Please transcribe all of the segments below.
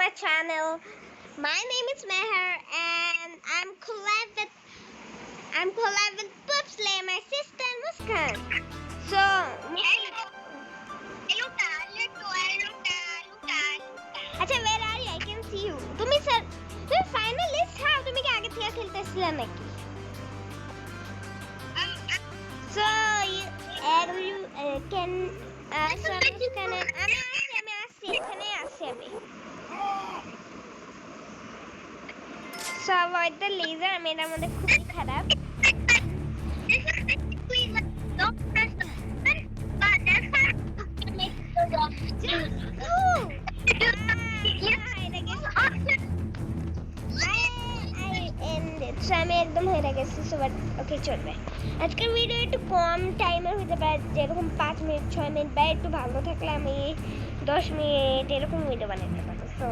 my channel. My name is Meher and I'm collab with Pupsley, my sister Muskan. So अच्छा where are you? I can see you. तुम्ही finalist हां तुम्ही क्या आगे थिया खेलतेছিলা নাকি? So you can আমি আসছি এখানে আসছি আমি So avoid the laser আমি এটার মধ্যে খুবই খারাপ So আমি একদম হেরে গেছি সো বাট ওকে চলবে আজকের ভিডিও একটু কম টাইমের হতে পারে যেরকম 5 মিনিট 6 মিনিট বা একটু ভালো থাকলে আমি 10 মিনিট এরকম ভিডিও বানাতে পারবো সো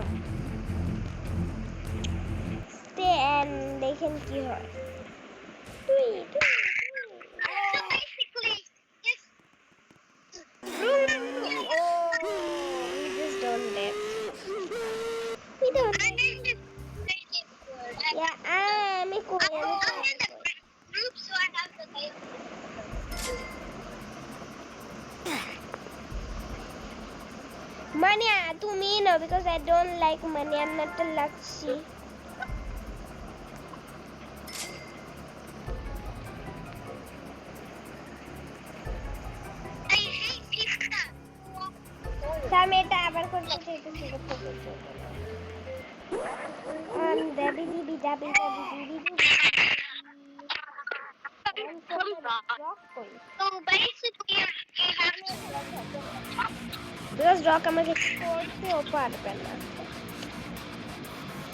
স্টে এন্ড দেখেন কি হয় তুই we just don't live we don't yeah I'm Mania to me no because I don't like money I'm not a Lakshi Sameta abar korte chaitesi dabi because rock আমাকে করতেও পারবে না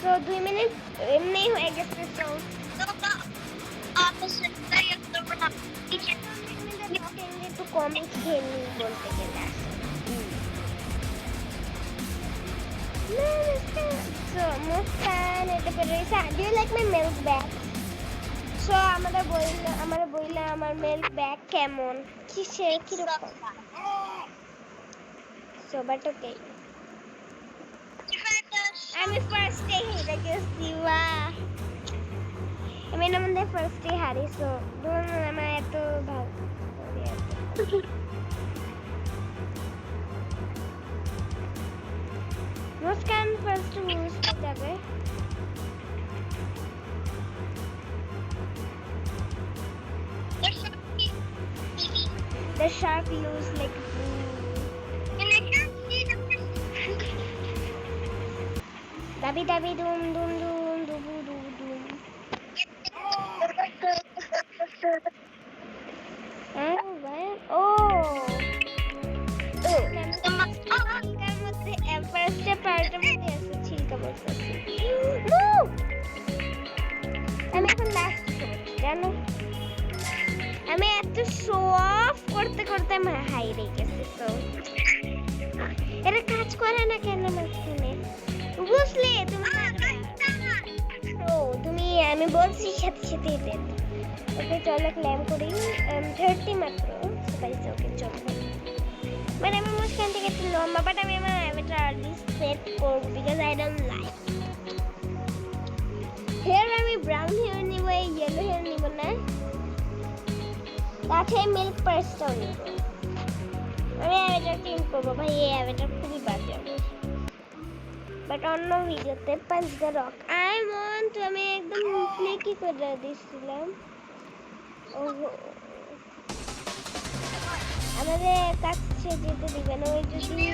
so 2 minute এমনিই হয়ে গেছে so একটু কম খেলি বলতে গেলে so Muskan এটা করে do you like my milk bag so আমাদের বইলা আমার milk bag কেমন কি রকম so but okay I'm first day here I guess you are I mean I'm the first day hari so don't am I to bhag Muskan first to use jabe the shark lose like Dabi dum dum dubu dum first part of this छिलका बोल सकती no আমি এখন last জানো আমি এত show off করতে আমি হাই রে গেছি তো এরা কাজ করে না কেন মাঝখানে বুঝলে তুমি আমি বলছি সাথে ওকে চলো ক্লেম করি 30 মাত্র গাইস ওকে চলো মানে আমি মুস্কান থেকে একটু লম্বা বাট আমি আমার অ্যাভাটার সেট করব because I don't like hair আমি ব্রাউন হেয়ার নিব এই ইয়েলো হেয়ার নিব না তাতে মিল্ক পার্সটাও নিব আমি অ্যাভাটার চেঞ্জ করবো ভাই এই অ্যাভাটার খুবই বাজে বাট অন্য ভিডিওতে পাঁচ দ্য রক আই ওয়ান্ট আমি একদম ফ্লেকি করে দিছিলাম আমাদের কাছে যেতে দিবে না ওই যদি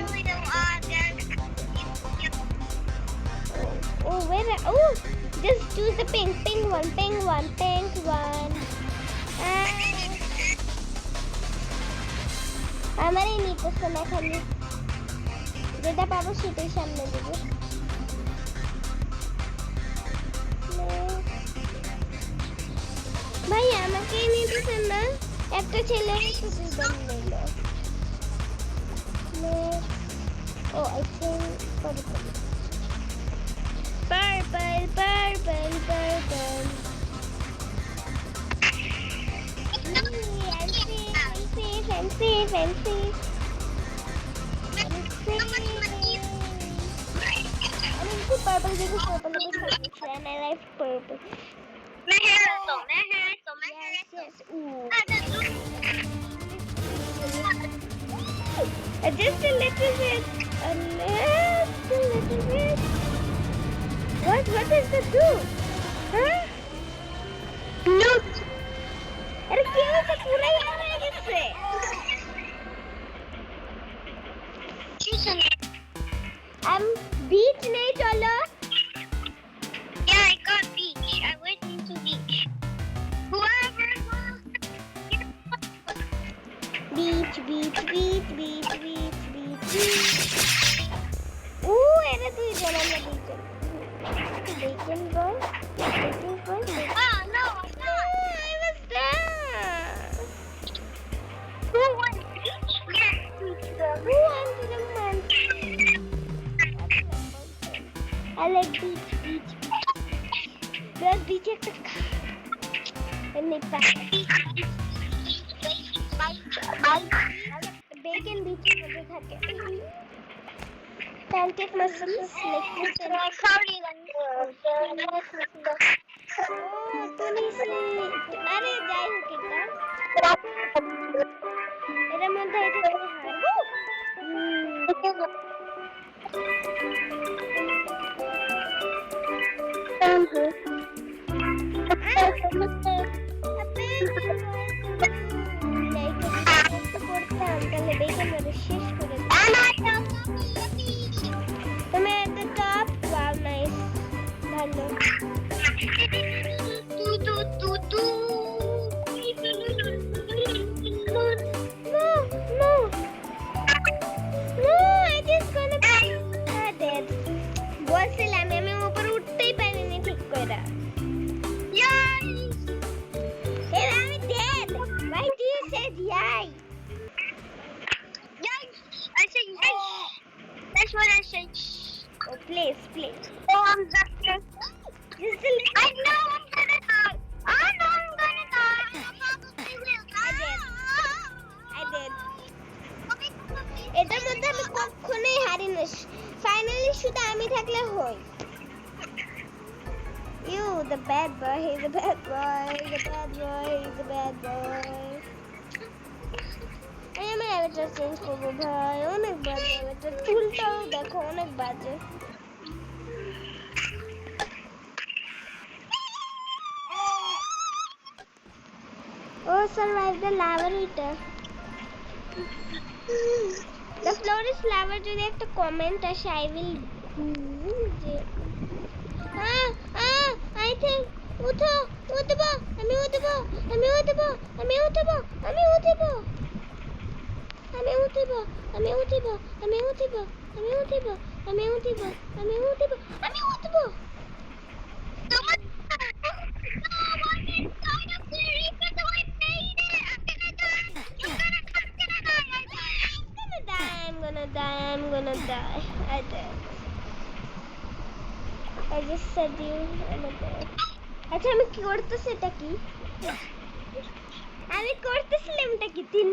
just choose the pink one আমারই নিতেছে না খালি যেটা পাবো সেটাই সামনে দেবো ভাই আমাকে নিতেছেন না একটা ছেলে ছুটি দাম নিল ও I think purple fancy purple because purple is my and I like purple. Yes. Ooh. Just a little bit. A little bit. What does that do? Huh? Look. अरे क्यों तो पूरा ही आ रहा है किससे? Beach नहीं चलो? Yeah, I got beach. I went into beach. Whoever Beach. Era tu jalan lagi tu. Bacon boy. Oh no, I'm not. I was there. Who won beach? Yes, beach girl. Who wanted a man? I like beach. There's beach at the and they pack. Bacon beach में থাকে pancake mushrooms like this and अरे जाई हो कितना এর মধ্যে এটা করে Please. Oh, I'm just I know I'm gonna die. I know I'm gonna die. I probably will. I did. এটার মধ্যে আমি কখনোই হারি না ফাইনালি শুধু আমি থাকলে হই You the bad boy, he's the bad boy. আমি এটা চেঞ্জ করবো ভাই অনেক বাজে এটা চুলটাও দেখো অনেক বাজে Oh, survive the lava eater. The floor is lava. যদি একটা কমেন্ট আসে I will I think উঠবো আমি উঠবো I'm gonna die. I did. I just said you I'm dead. আচ্ছা আমি কি করতেছি এটা কি আমি করতেছিলাম এটা কি 3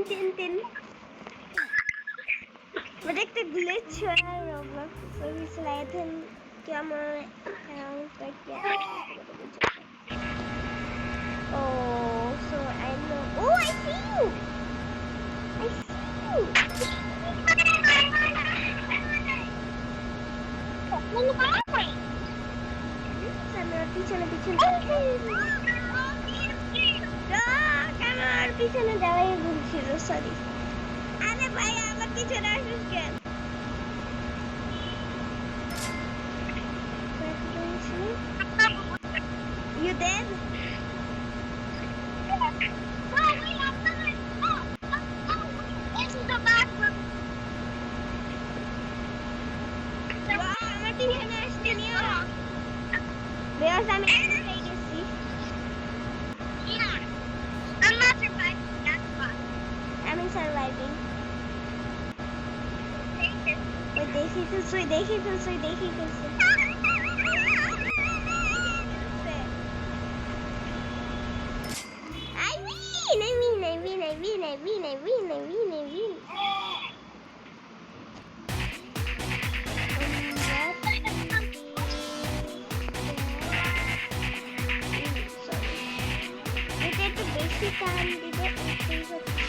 মানে একটা গ্লিচ হয় Roblox ওই স্লাইডেন কেমন Oh, so I know. Oh, I see you. পিছনে যাওয়াই ভুল ছিল সরি আরে ভাই আমার পিছনে আসিস কেন You dead? আমার পিছনে আসতে নিও না Because I'm in legacy. Yeah. I'm not surviving, that's why. I'm surviving. Wait, देखी फिर सोई I win. বেশি টান দিবে এটাই হচ্ছে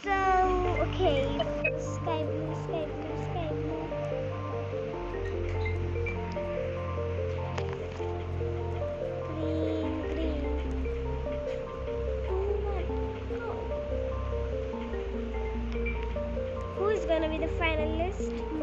So, okay, sky blue, sky blue, sky blue. Green, green. Oh my God. Who's gonna be the finalist?